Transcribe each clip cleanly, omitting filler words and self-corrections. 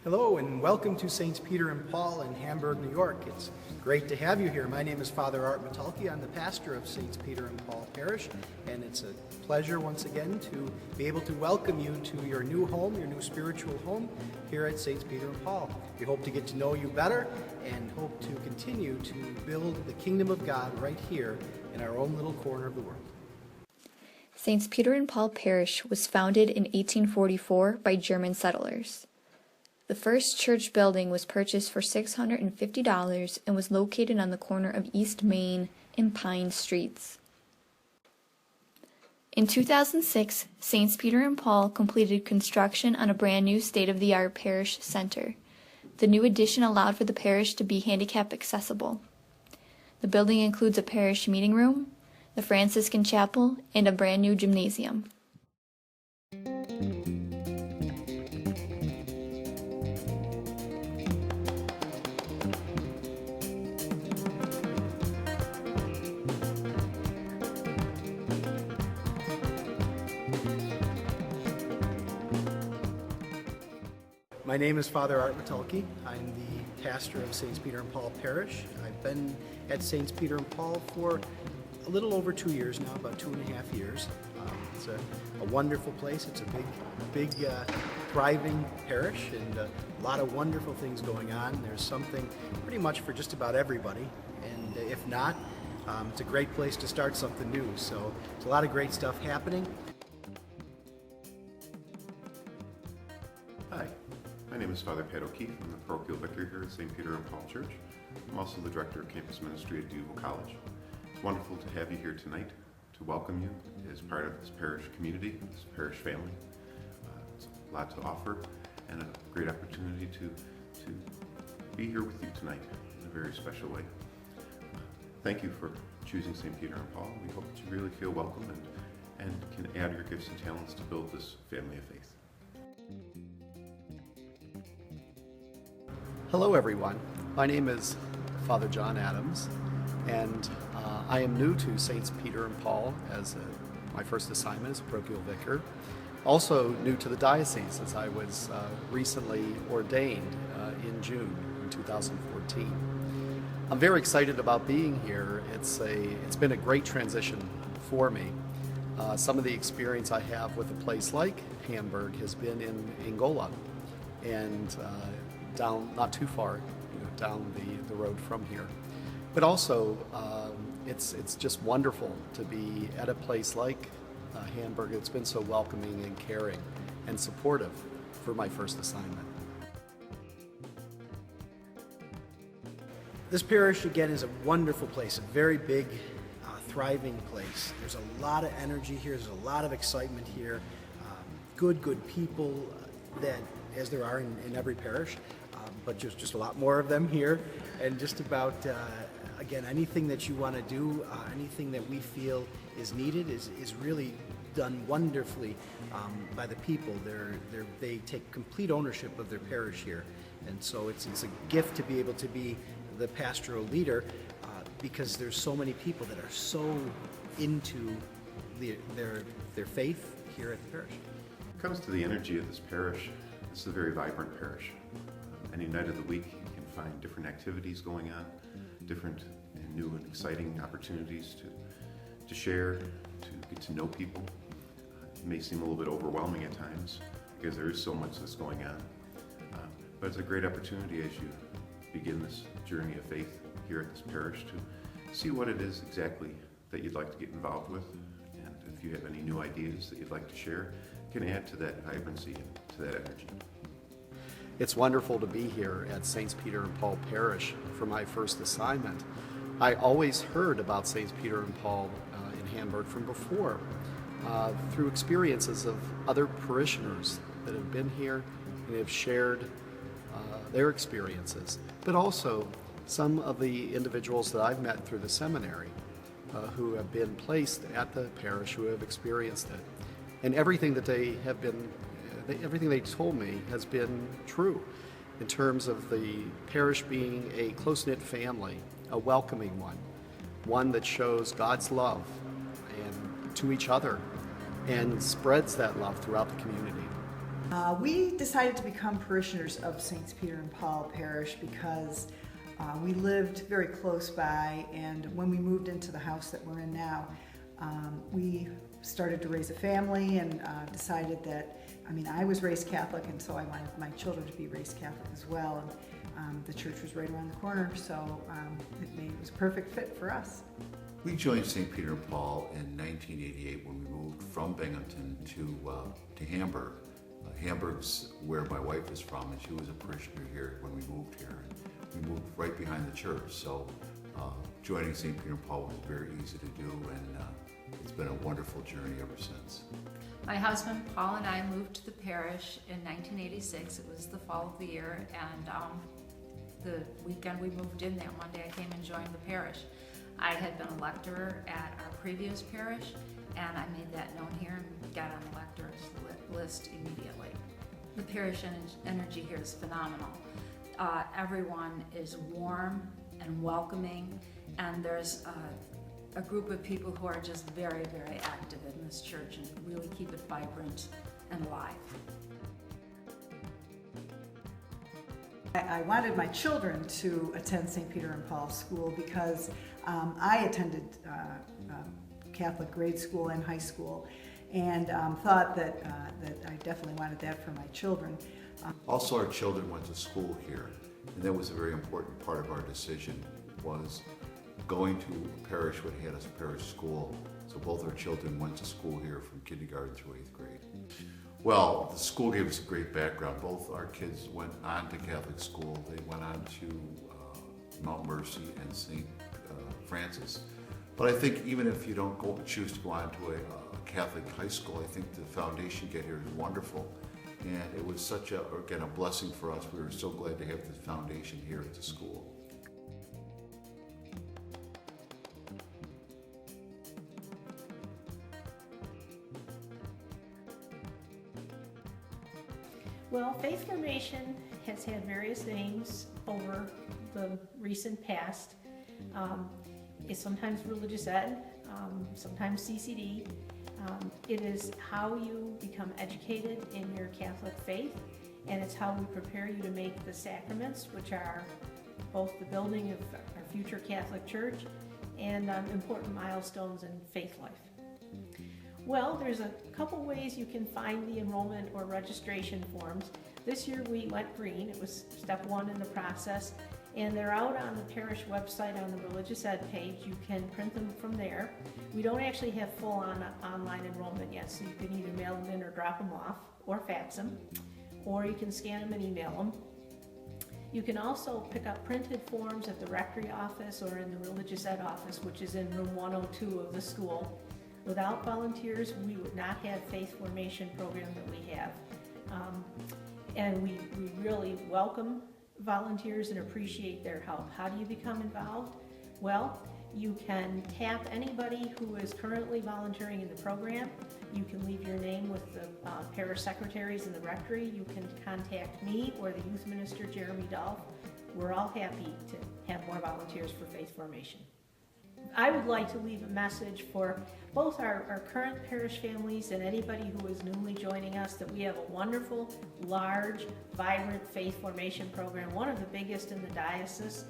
Hello and welcome to Saints Peter and Paul in Hamburg, New York. It's great to have you here. My name is Father Art Metalki. I'm the pastor of Saints Peter and Paul Parish, and it's a pleasure once again to be able to welcome you to your new home, your new spiritual home here at Saints Peter and Paul. We hope to get to know you better and hope to continue to build the kingdom of God right here in our own little corner of the world. Saints Peter and Paul Parish was founded in 1844 by German settlers. The first church building was purchased for $650 and was located on the corner of East Main and Pine Streets. In 2006, Saints Peter and Paul completed construction on a brand new state-of-the-art parish center. The new addition allowed for the parish to be handicap accessible. The building includes a parish meeting room, the Franciscan chapel, and a brand new gymnasium. My name is Father Art Metalki. I'm the pastor of Saints Peter and Paul Parish. I've been at Saints Peter and Paul for a little over 2 years now, about 2.5 years. It's a wonderful place. It's a big, thriving parish and a lot of wonderful things going on. There's something pretty much for just about everybody, and if not, it's a great place to start something new. So it's a lot of great stuff happening. Hi, my name is Father Pat O'Keefe. I'm the parochial vicar here at St. Peter and Paul Church. I'm also the director of campus ministry at DuVille College. It's wonderful to have you here tonight, to welcome you as part of this parish community, this parish family. It's a lot to offer and a great opportunity to be here with you tonight in a very special way. Thank you for choosing St. Peter and Paul. We hope that you really feel welcome and can add your gifts and talents to build this family of faith. Hello everyone, my name is Father John Adams, and I am new to Saints Peter and Paul as my first assignment as a parochial vicar. Also new to the diocese as I was recently ordained in June in 2014. I'm very excited about being here. It's been a great transition for me. Some of the experience I have with a place like Hamburg has been in Angola, and down not too far, down the road from here. But also, it's just wonderful to be at a place like Hamburg. It's been so welcoming and caring and supportive for my first assignment. This parish, again, is a wonderful place, a very big, thriving place. There's a lot of energy here, there's a lot of excitement here, good people that, as there are in every parish, but just a lot more of them here, and just about, again, anything that you want to do, anything that we feel is needed is really done wonderfully by the people. They take complete ownership of their parish here, and so it's a gift to be able to be the pastoral leader because there's so many people that are so into their faith here at the parish. When it comes to the energy of this parish, this is a very vibrant parish. Any night of the week you can find different activities going on, different and new and exciting opportunities to share, to get to know people. It may seem a little bit overwhelming at times because there is so much that's going on, but it's a great opportunity as you begin this journey of faith here at this parish to see what it is exactly that you'd like to get involved with, and if you have any new ideas that you'd like to share, can add to that vibrancy and to that energy. It's wonderful to be here at Saints Peter and Paul Parish for my first assignment. I always heard about Saints Peter and Paul in Hamburg from before, through experiences of other parishioners that have been here and have shared their experiences, but also some of the individuals that I've met through the seminary who have been placed at the parish, who have experienced it. And everything that everything they told me has been true in terms of the parish being a close-knit family, a welcoming one that shows God's love and to each other and spreads that love throughout the community. We decided to become parishioners of Saints Peter and Paul Parish because we lived very close by, and when we moved into the house that we're in now, we started to raise a family and decided that, I was raised Catholic, and so I wanted my children to be raised Catholic as well. And the church was right around the corner, so it was a perfect fit for us. We joined St. Peter and Paul in 1988 when we moved from Binghamton to Hamburg. Hamburg's where my wife is from, and she was a parishioner here when we moved here. And we moved right behind the church, so joining St. Peter and Paul was very easy to do, and it's been a wonderful journey ever since. My husband Paul and I moved to the parish in 1986. It was the fall of the year, and the weekend we moved in there, Monday I came and joined the parish. I had been a lecturer at our previous parish, and I made that known here and got on the lecturer's list immediately. The parish energy here is phenomenal. Everyone is warm and welcoming, and there's a group of people who are just very, very active in this church and really keep it vibrant and alive. I wanted my children to attend St. Peter and Paul School because I attended Catholic grade school and high school, and thought that I definitely wanted that for my children. Also, our children went to school here, and that was a very important part of our decision, was going to a parish that had a parish school. So both our children went to school here from kindergarten through 8th grade. Well, the school gave us a great background. Both our kids went on to Catholic school. They went on to Mount Mercy and St. Francis. But I think even if you don't choose to go on to a Catholic high school, I think the foundation you get here is wonderful. And it was such a blessing for us. We were so glad to have the foundation here at the school. Well, Faith Formation has had various names over the recent past. It's sometimes religious ed, sometimes CCD. It is how you become educated in your Catholic faith, and it's how we prepare you to make the sacraments, which are both the building of our future Catholic Church and important milestones in faith life. Well, there's a couple ways you can find the enrollment or registration forms. This year we went green. It was step one in the process, and they're out on the parish website on the religious ed page. You can print them from there. We don't actually have full-on online enrollment yet, so you can either mail them in or drop them off or fax them, or you can scan them and email them. You can also pick up printed forms at the rectory office or in the religious ed office, which is in room 102 of the school. Without volunteers, we would not have faith formation program that we have. And we really welcome volunteers and appreciate their help. How do you become involved? Well, you can tap anybody who is currently volunteering in the program. You can leave your name with the parish secretaries in the rectory. You can contact me or the youth minister, Jeremy Dolph. We're all happy to have more volunteers for faith formation. I would like to leave a message for both our current parish families and anybody who is newly joining us that we have a wonderful, large, vibrant faith formation program, one of the biggest in the diocese,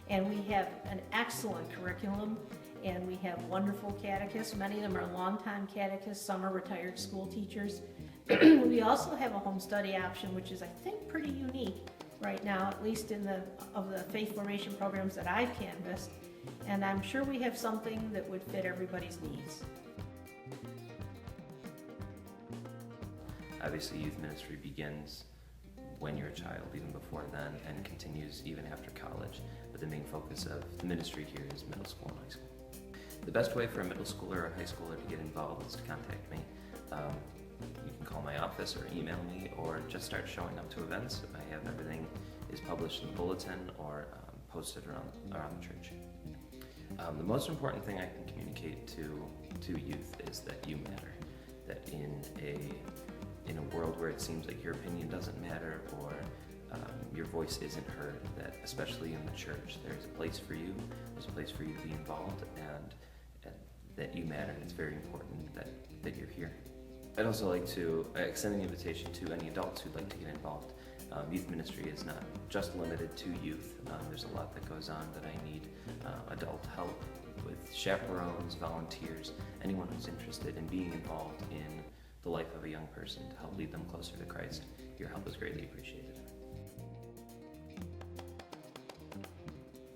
and we have an excellent curriculum, and we have wonderful catechists. Many of them are longtime catechists, some are retired school teachers. We also have a home study option, which is, I think, pretty unique right now, at least of the faith formation programs that I've canvassed. And I'm sure we have something that would fit everybody's needs. Obviously, youth ministry begins when you're a child, even before then, and continues even after college. But the main focus of the ministry here is middle school and high school. The best way for a middle schooler or a high schooler to get involved is to contact me. You can call my office or email me, or just start showing up to events. I have everything is published in the bulletin or posted around the church. The most important thing I can communicate to youth is that you matter. That in a world where it seems like your opinion doesn't matter or your voice isn't heard, that especially in the church, there's a place for you. There's a place for you to be involved, and that you matter. It's very important that you're here. I'd also like to extend an invitation to any adults who'd like to get involved. Youth ministry is not just limited to youth. There's a lot that goes on that I need adult help with, chaperones, volunteers, anyone who's interested in being involved in the life of a young person to help lead them closer to Christ. Your help is greatly appreciated.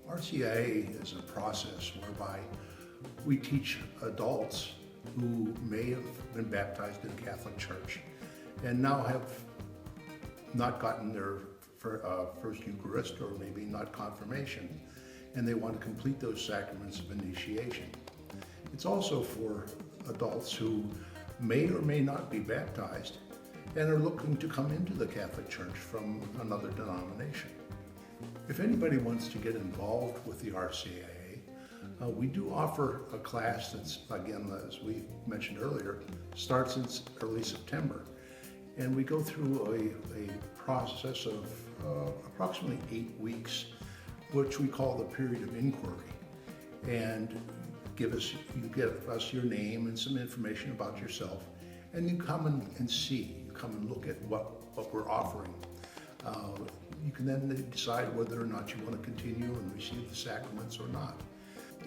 RCIA is a process whereby we teach adults who may have been baptized in the Catholic Church and now have not gotten their first Eucharist, or maybe not confirmation, and they want to complete those sacraments of initiation. It's also for adults who may or may not be baptized and are looking to come into the Catholic Church from another denomination. If anybody wants to get involved with the RCIA, we do offer a class that's, again, as we mentioned earlier, starts in early September. And we go through a process of approximately 8 weeks, which we call the period of inquiry. And you give us your name and some information about yourself, and you come and see, you come and look at what we're offering. You can then decide whether or not you want to continue and receive the sacraments or not.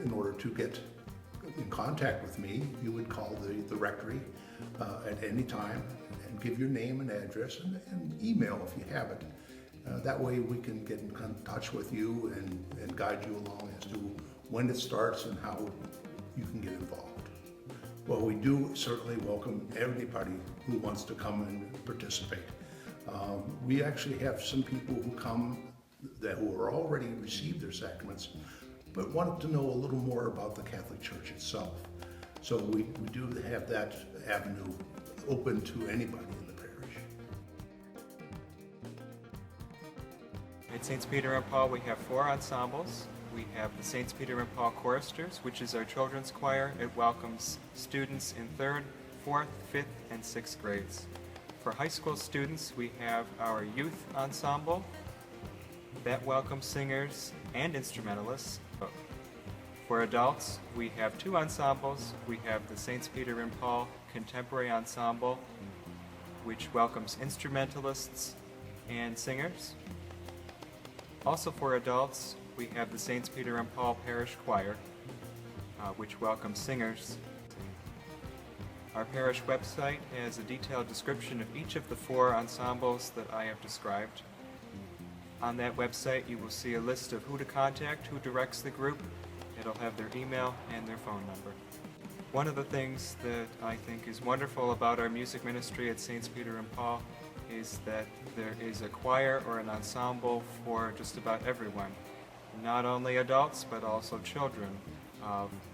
In order to get in contact with me, you would call the rectory at any time and give your name and address and email if you have it. That way we can get in touch with you and guide you along as to when it starts and how you can get involved. Well, we do certainly welcome anybody who wants to come and participate. We actually have some people who come who are already received their sacraments, but wanted to know a little more about the Catholic Church itself. So we do have that avenue open to anybody in the parish. At St. Peter and Paul, we have 4 ensembles. We have the St. Peter and Paul Choristers, which is our children's choir. It welcomes students in 3rd, 4th, 5th, and 6th grades. For high school students, we have our youth ensemble that welcomes singers and instrumentalists. For adults, we have 2 ensembles. We have the St. Peter and Paul Contemporary Ensemble, which welcomes instrumentalists and singers. Also for adults, we have the St. Peter and Paul Parish Choir, which welcomes singers. Our parish website has a detailed description of each of the 4 ensembles that I have described. On that website, you will see a list of who to contact, who directs the group. It'll have their email and their phone number. One of the things that I think is wonderful about our music ministry at St. Peter and Paul is that there is a choir or an ensemble for just about everyone. Not only adults, but also children.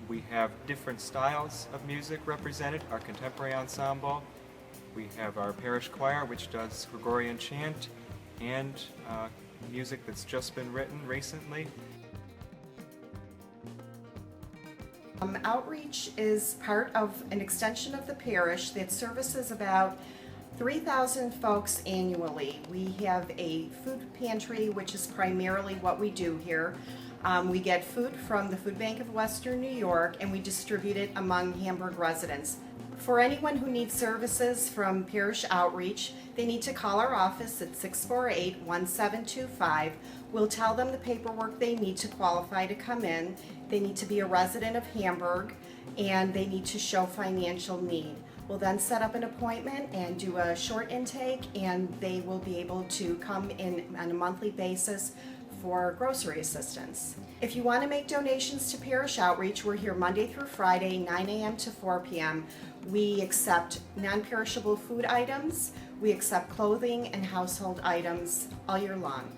We have different styles of music represented. Our contemporary ensemble, we have our parish choir, which does Gregorian chant and music that's just been written recently. Outreach is part of an extension of the parish that services about 3,000 folks annually. We have a food pantry, which is primarily what we do here. We get food from the Food Bank of Western New York, and we distribute it among Hamburg residents. For anyone who needs services from parish outreach, they need to call our office at 648-1725. We'll tell them the paperwork they need to qualify to come in. They need to be a resident of Hamburg, and they need to show financial need. We'll then set up an appointment and do a short intake, and they will be able to come in on a monthly basis for grocery assistance. If you want to make donations to Parish Outreach, we're here Monday through Friday, 9 a.m. to 4 p.m. We accept non-perishable food items, we accept clothing and household items all year long.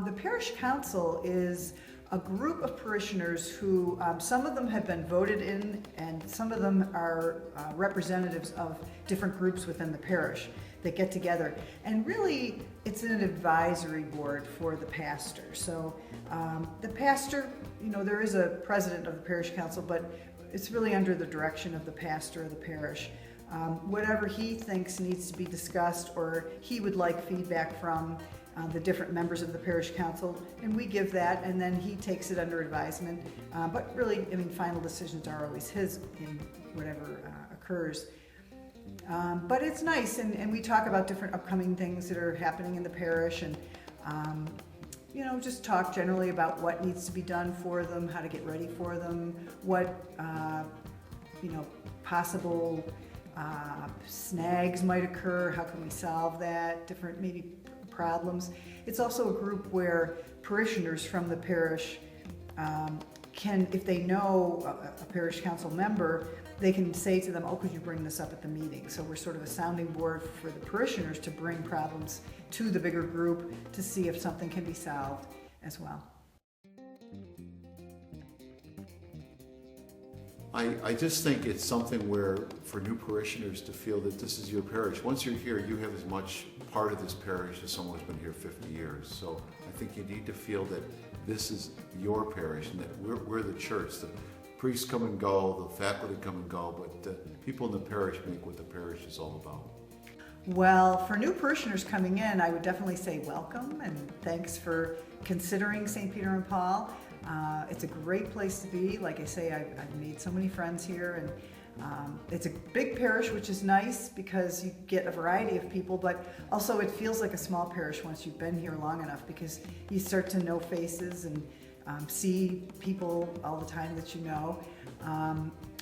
The Parish Council is a group of parishioners who, some of them have been voted in and some of them are representatives of different groups within the parish that get together. And really, it's an advisory board for the pastor. So the pastor, there is a president of the Parish Council, but it's really under the direction of the pastor of the parish. Whatever he thinks needs to be discussed or he would like feedback from, the different members of the parish council, and we give that, and then he takes it under advisement. But really, I mean, final decisions are always his in whatever occurs. But it's nice, and we talk about different upcoming things that are happening in the parish, and you know, just talk generally about what needs to be done for them, how to get ready for them, what you know, possible snags might occur, how can we solve that, different maybe problems. It's also a group where parishioners from the parish can, if they know a parish council member, they can say to them, oh, could you bring this up at the meeting? So we're sort of a sounding board for the parishioners to bring problems to the bigger group to see if something can be solved as well. I just think it's something where, for new parishioners to feel that this is your parish. Once you're here, you have as much part of this parish as someone who's been here 50 years. So I think you need to feel that this is your parish and that we're the church. The priests come and go, the faculty come and go, but the people in the parish make what the parish is all about. Well, for new parishioners coming in, I would definitely say welcome and thanks for considering St. Peter and Paul. It's a great place to be. Like I say, I've made so many friends here, and it's a big parish, which is nice because you get a variety of people, but also it feels like a small parish once you've been here long enough, because you start to know faces and see people all the time that you know.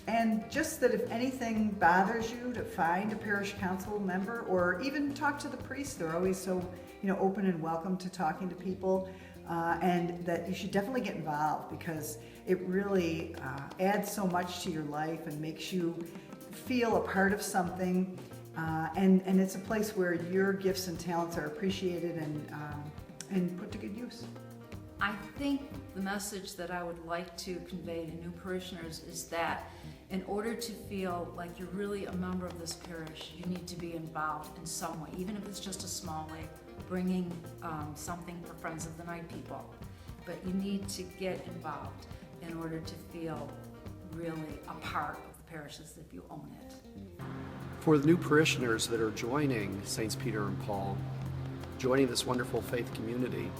And just that if anything bothers you, to find a parish council member or even talk to the priest. They're always so, you know, open and welcome to talking to people. And that you should definitely get involved, because it really adds so much to your life and makes you feel a part of something. And it's a place where your gifts and talents are appreciated and put to good use. I think the message that I would like to convey to new parishioners is that in order to feel like you're really a member of this parish, you need to be involved in some way, even if it's just a small way, bringing something for Friends of the Night people. But you need to get involved in order to feel really a part of the parish as if you own it. For the new parishioners that are joining Saints Peter and Paul, joining this wonderful faith community,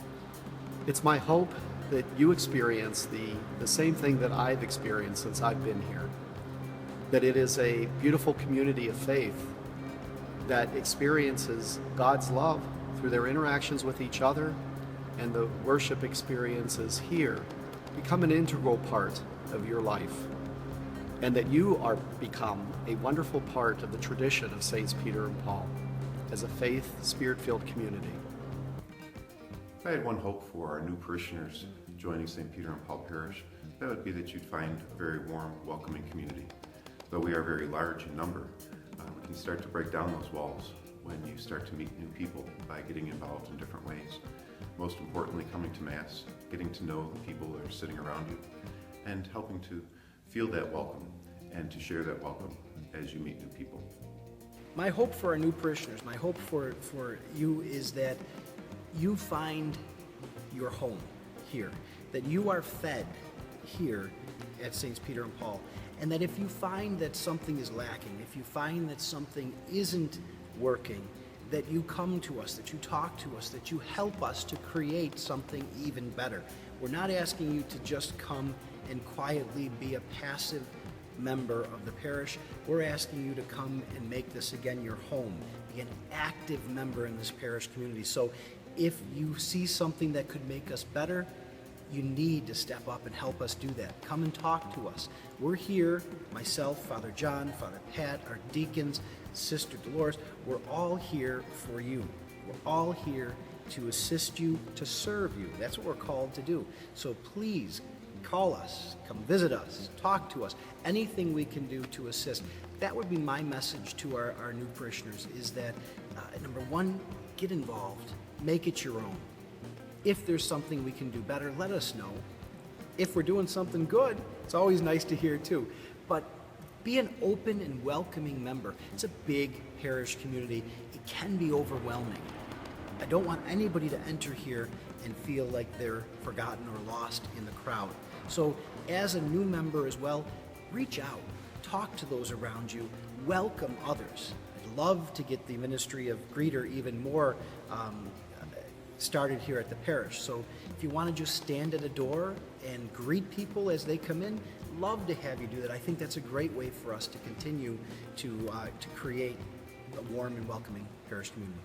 it's my hope that you experience the same thing that I've experienced since I've been here. That it is a beautiful community of faith that experiences God's love through their interactions with each other, and the worship experiences here become an integral part of your life, and that you are become a wonderful part of the tradition of Saints Peter and Paul as a faith, spirit-filled community. If I had one hope for our new parishioners joining St. Peter and Paul Parish, that would be that you'd find a very warm, welcoming community. Though we are very large in number, we can start to break down those walls when you start to meet new people by getting involved in different ways. Most importantly, coming to Mass, getting to know the people that are sitting around you, and helping to feel that welcome and to share that welcome as you meet new people. My hope for our new parishioners, my hope for you is that you find your home here, that you are fed here at St. Peter and Paul, and that if you find that something is lacking, if you find that something isn't working, that you come to us, that you talk to us, that you help us to create something even better. We're not asking you to just come and quietly be a passive member of the parish. We're asking you to come and make this again your home, be an active member in this parish community. So if you see something that could make us better, you need to step up and help us do that. Come and talk to us. We're here, myself, Father John, Father Pat, our deacons, Sister Dolores, we're all here for you. We're all here to assist you, to serve you. That's what we're called to do. So please call us, come visit us, talk to us, anything we can do to assist. That would be my message to our new parishioners, is that, number one, get involved, make it your own. If there's something we can do better, let us know. If we're doing something good, it's always nice to hear too. But be an open and welcoming member. It's a big parish community. It can be overwhelming. I don't want anybody to enter here and feel like they're forgotten or lost in the crowd. So as a new member as well, reach out, talk to those around you, welcome others. I'd love to get the ministry of greeter even more started here at the parish. So if you want to just stand at a door and greet people as they come in, love to have you do that. I think that's a great way for us to continue to create a warm and welcoming parish community.